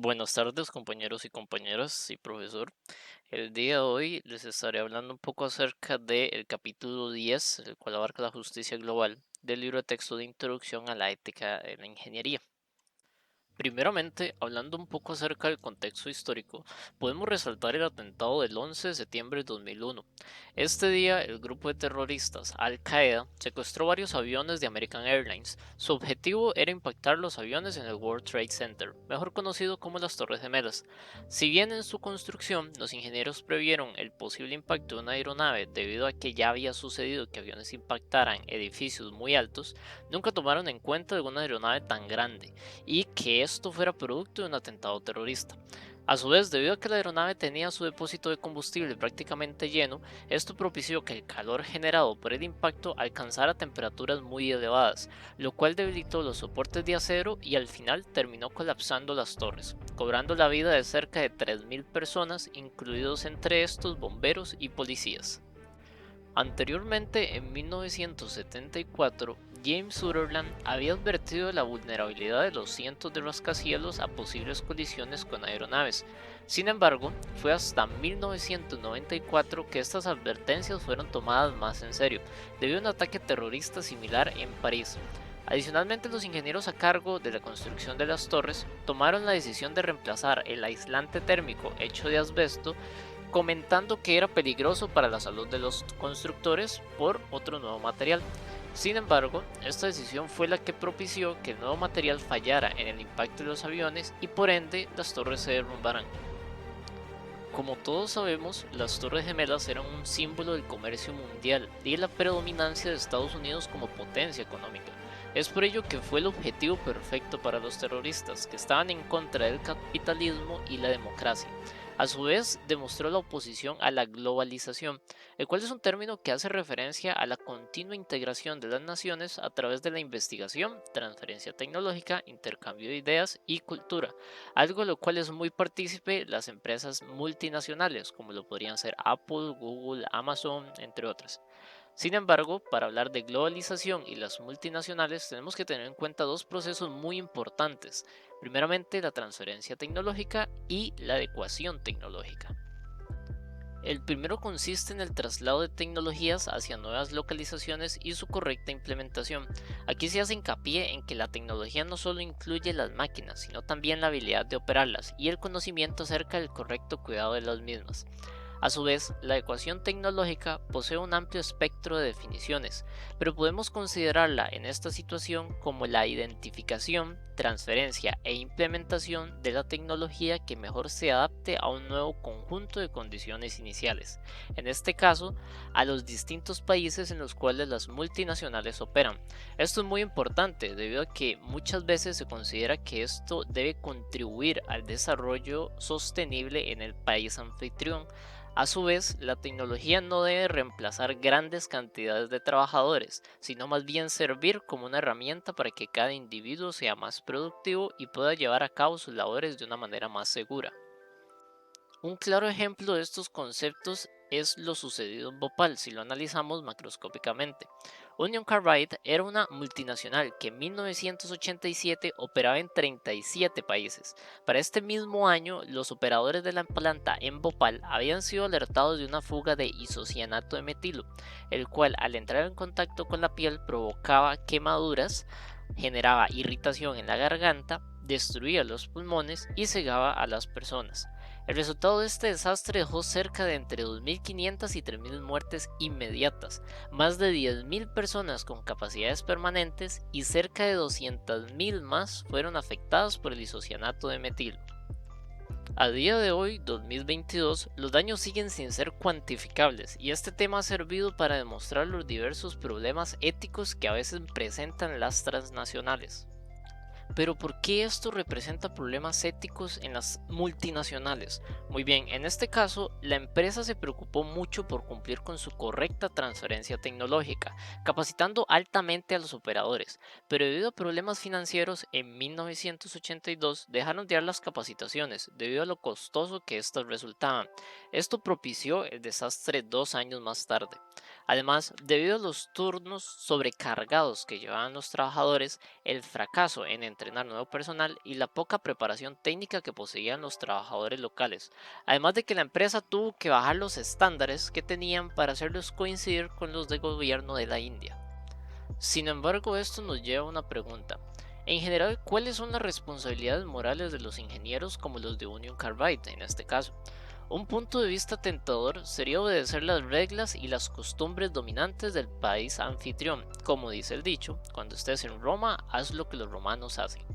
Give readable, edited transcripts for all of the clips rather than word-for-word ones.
Buenas tardes, compañeros y compañeras y profesor. El día de hoy les estaré hablando un poco acerca del capítulo 10, el cual abarca la justicia global, del libro de texto de Introducción a la ética en la ingeniería. Primeramente, hablando un poco acerca del contexto histórico, podemos resaltar el atentado del 11 de septiembre de 2001. Este día, el grupo de terroristas Al-Qaeda secuestró varios aviones de American Airlines. Su objetivo era impactar los aviones en el World Trade Center, mejor conocido como las Torres Gemelas. Si bien en su construcción los ingenieros previeron el posible impacto de una aeronave debido a que ya había sucedido que aviones impactaran edificios muy altos, nunca tomaron en cuenta alguna aeronave tan grande y que esto fuera producto de un atentado terrorista. A su vez, debido a que la aeronave tenía su depósito de combustible prácticamente lleno, esto propició que el calor generado por el impacto alcanzara temperaturas muy elevadas, lo cual debilitó los soportes de acero y al final terminó colapsando las torres, cobrando la vida de cerca de 3.000 personas, incluidos entre estos bomberos y policías. Anteriormente, en 1974, James Sutherland había advertido de la vulnerabilidad de los cientos de rascacielos a posibles colisiones con aeronaves. Sin embargo, fue hasta 1994 que estas advertencias fueron tomadas más en serio, debido a un ataque terrorista similar en París. Adicionalmente, los ingenieros a cargo de la construcción de las torres tomaron la decisión de reemplazar el aislante térmico hecho de asbesto, comentando que era peligroso para la salud de los constructores por otro nuevo material. Sin embargo, esta decisión fue la que propició que el nuevo material fallara en el impacto de los aviones y por ende las torres se derrumbaran. Como todos sabemos, las Torres Gemelas eran un símbolo del comercio mundial y de la predominancia de Estados Unidos como potencia económica. Es por ello que fue el objetivo perfecto para los terroristas, que estaban en contra del capitalismo y la democracia. A su vez, demostró la oposición a la globalización, el cual es un término que hace referencia a la continua integración de las naciones a través de la investigación, transferencia tecnológica, intercambio de ideas y cultura, algo lo cual es muy partícipe las empresas multinacionales, como lo podrían ser Apple, Google, Amazon, entre otras. Sin embargo, para hablar de globalización y las multinacionales, tenemos que tener en cuenta dos procesos muy importantes. Primeramente, la transferencia tecnológica y la adecuación tecnológica. El primero consiste en el traslado de tecnologías hacia nuevas localizaciones y su correcta implementación. Aquí se hace hincapié en que la tecnología no solo incluye las máquinas, sino también la habilidad de operarlas y el conocimiento acerca del correcto cuidado de las mismas. A su vez, la ecuación tecnológica posee un amplio espectro de definiciones, pero podemos considerarla en esta situación como la identificación, transferencia e implementación de la tecnología que mejor se adapte a un nuevo conjunto de condiciones iniciales, en este caso, a los distintos países en los cuales las multinacionales operan. Esto es muy importante debido a que muchas veces se considera que esto debe contribuir al desarrollo sostenible en el país anfitrión. A su vez, la tecnología no debe reemplazar grandes cantidades de trabajadores, sino más bien servir como una herramienta para que cada individuo sea más productivo y pueda llevar a cabo sus labores de una manera más segura. Un claro ejemplo de estos conceptos es lo sucedido en Bhopal si lo analizamos macroscópicamente. Union Carbide era una multinacional que en 1987 operaba en 37 países. Para este mismo año, los operadores de la planta en Bhopal habían sido alertados de una fuga de isocianato de metilo, el cual al entrar en contacto con la piel provocaba quemaduras, generaba irritación en la garganta, destruía los pulmones y cegaba a las personas. El resultado de este desastre dejó cerca de entre 2.500 y 3.000 muertes inmediatas, más de 10.000 personas con capacidades permanentes y cerca de 200.000 más fueron afectadas por el isocianato de metilo. A día de hoy, 2022, los daños siguen sin ser cuantificables y este tema ha servido para demostrar los diversos problemas éticos que a veces presentan las transnacionales. Pero ¿por qué esto representa problemas éticos en las multinacionales? Muy bien, en este caso, la empresa se preocupó mucho por cumplir con su correcta transferencia tecnológica, capacitando altamente a los operadores, pero debido a problemas financieros, en 1982 dejaron de dar las capacitaciones debido a lo costoso que éstas resultaban. Esto propició el desastre 2 años más tarde. Además, debido a los turnos sobrecargados que llevaban los trabajadores, el fracaso en entrenar nuevo personal y la poca preparación técnica que poseían los trabajadores locales, además de que la empresa tuvo que bajar los estándares que tenían para hacerlos coincidir con los del gobierno de la India. Sin embargo, esto nos lleva a una pregunta. En general, ¿cuáles son las responsabilidades morales de los ingenieros como los de Union Carbide en este caso? Un punto de vista tentador sería obedecer las reglas y las costumbres dominantes del país anfitrión, como dice el dicho, cuando estés en Roma, haz lo que los romanos hacen.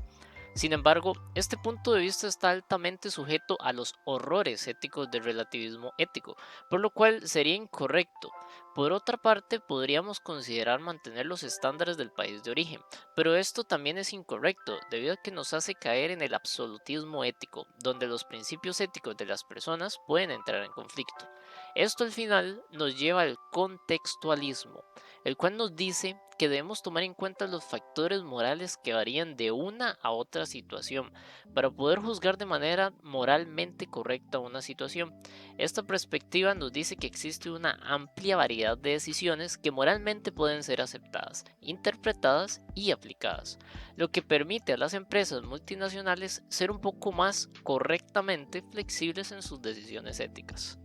Sin embargo, este punto de vista está altamente sujeto a los horrores éticos del relativismo ético, por lo cual sería incorrecto. Por otra parte, podríamos considerar mantener los estándares del país de origen, pero esto también es incorrecto, debido a que nos hace caer en el absolutismo ético, donde los principios éticos de las personas pueden entrar en conflicto. Esto al final nos lleva al contextualismo, el cual nos dice que debemos tomar en cuenta los factores morales que varían de una a otra situación para poder juzgar de manera moralmente correcta una situación. Esta perspectiva nos dice que existe una amplia variedad de decisiones que moralmente pueden ser aceptadas, interpretadas y aplicadas, lo que permite a las empresas multinacionales ser un poco más correctamente flexibles en sus decisiones éticas.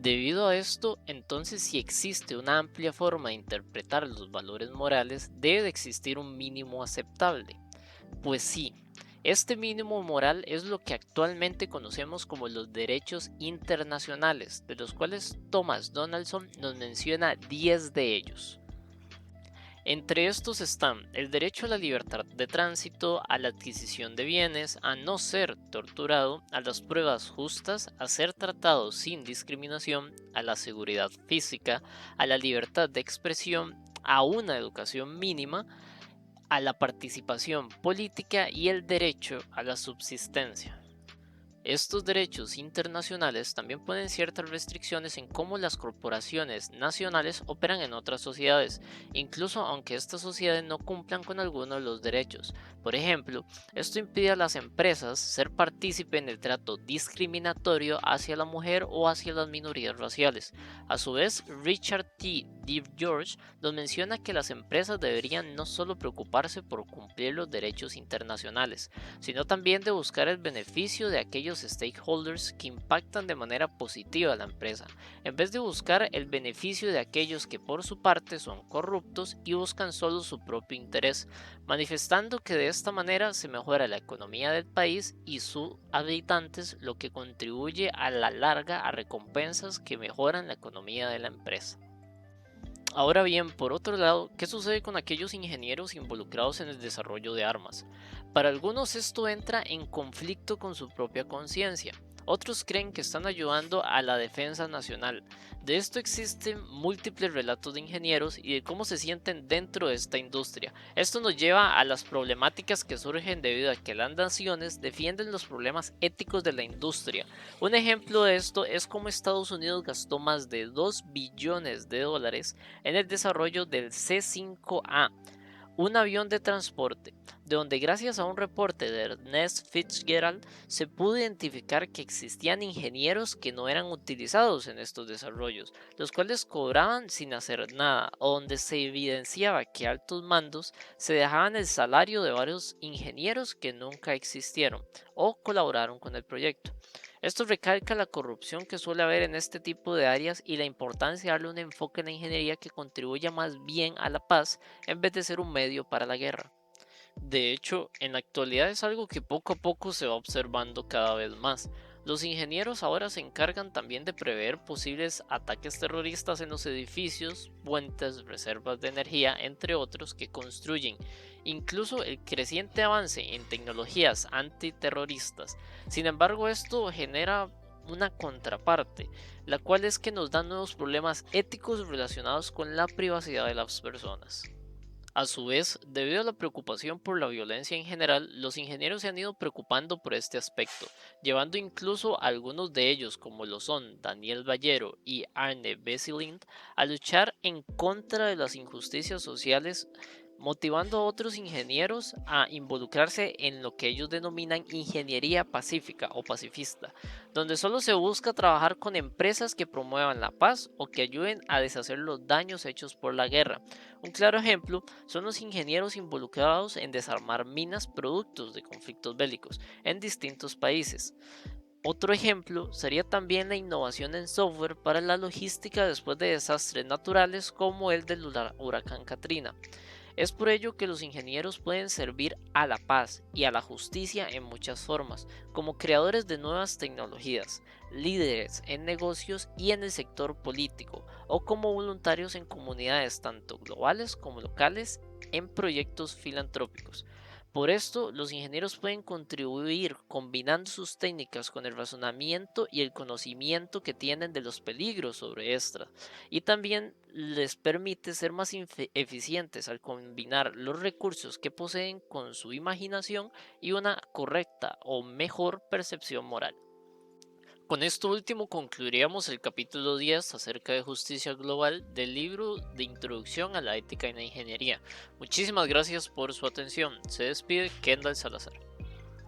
Debido a esto, entonces si existe una amplia forma de interpretar los valores morales, debe de existir un mínimo aceptable. Pues sí, este mínimo moral es lo que actualmente conocemos como los derechos internacionales, de los cuales Thomas Donaldson nos menciona 10 de ellos. Entre estos están el derecho a la libertad de tránsito, a la adquisición de bienes, a no ser torturado, a las pruebas justas, a ser tratado sin discriminación, a la seguridad física, a la libertad de expresión, a una educación mínima, a la participación política y el derecho a la subsistencia. Estos derechos internacionales también ponen ciertas restricciones en cómo las corporaciones nacionales operan en otras sociedades, incluso aunque estas sociedades no cumplan con alguno de los derechos. Por ejemplo, esto impide a las empresas ser partícipe en el trato discriminatorio hacia la mujer o hacia las minorías raciales. A su vez, Richard T. D. George nos menciona que las empresas deberían no solo preocuparse por cumplir los derechos internacionales, sino también de buscar el beneficio de aquellos stakeholders que impactan de manera positiva a la empresa, en vez de buscar el beneficio de aquellos que por su parte son corruptos y buscan solo su propio interés, manifestando que de esta manera se mejora la economía del país y sus habitantes, lo que contribuye a la larga a recompensas que mejoran la economía de la empresa. Ahora bien, por otro lado, ¿qué sucede con aquellos ingenieros involucrados en el desarrollo de armas? Para algunos esto entra en conflicto con su propia conciencia. Otros creen que están ayudando a la defensa nacional. De esto existen múltiples relatos de ingenieros y de cómo se sienten dentro de esta industria. Esto nos lleva a las problemáticas que surgen debido a que las naciones defienden los problemas éticos de la industria. Un ejemplo de esto es cómo Estados Unidos gastó más de 2 billones de dólares en el desarrollo del C-5A, un avión de transporte, de donde gracias a un reporte de Ernest Fitzgerald se pudo identificar que existían ingenieros que no eran utilizados en estos desarrollos, los cuales cobraban sin hacer nada, o donde se evidenciaba que altos mandos se dejaban el salario de varios ingenieros que nunca existieron o colaboraron con el proyecto. Esto recalca la corrupción que suele haber en este tipo de áreas y la importancia de darle un enfoque en la ingeniería que contribuya más bien a la paz en vez de ser un medio para la guerra. De hecho, en la actualidad es algo que poco a poco se va observando cada vez más. Los ingenieros ahora se encargan también de prever posibles ataques terroristas en los edificios, puentes, reservas de energía, entre otros, que construyen. Incluso el creciente avance en tecnologías antiterroristas. Sin embargo, esto genera una contraparte, la cual es que nos da nuevos problemas éticos relacionados con la privacidad de las personas. A su vez, debido a la preocupación por la violencia en general, los ingenieros se han ido preocupando por este aspecto, llevando incluso a algunos de ellos, como lo son Daniel Ballero y Arne Veselind, a luchar en contra de las injusticias sociales motivando a otros ingenieros a involucrarse en lo que ellos denominan ingeniería pacífica o pacifista, donde solo se busca trabajar con empresas que promuevan la paz o que ayuden a deshacer los daños hechos por la guerra. Un claro ejemplo son los ingenieros involucrados en desarmar minas productos de conflictos bélicos en distintos países. Otro ejemplo sería también la innovación en software para la logística después de desastres naturales como el del huracán Katrina. Es por ello que los ingenieros pueden servir a la paz y a la justicia en muchas formas, como creadores de nuevas tecnologías, líderes en negocios y en el sector político, o como voluntarios en comunidades tanto globales como locales en proyectos filantrópicos. Por esto, los ingenieros pueden contribuir combinando sus técnicas con el razonamiento y el conocimiento que tienen de los peligros sobre estas, y también les permite ser más eficientes al combinar los recursos que poseen con su imaginación y una correcta o mejor percepción moral. Con esto último concluiríamos el capítulo 10 acerca de justicia global del libro de Introducción a la Ética en la Ingeniería. Muchísimas gracias por su atención. Se despide Kendall Salazar.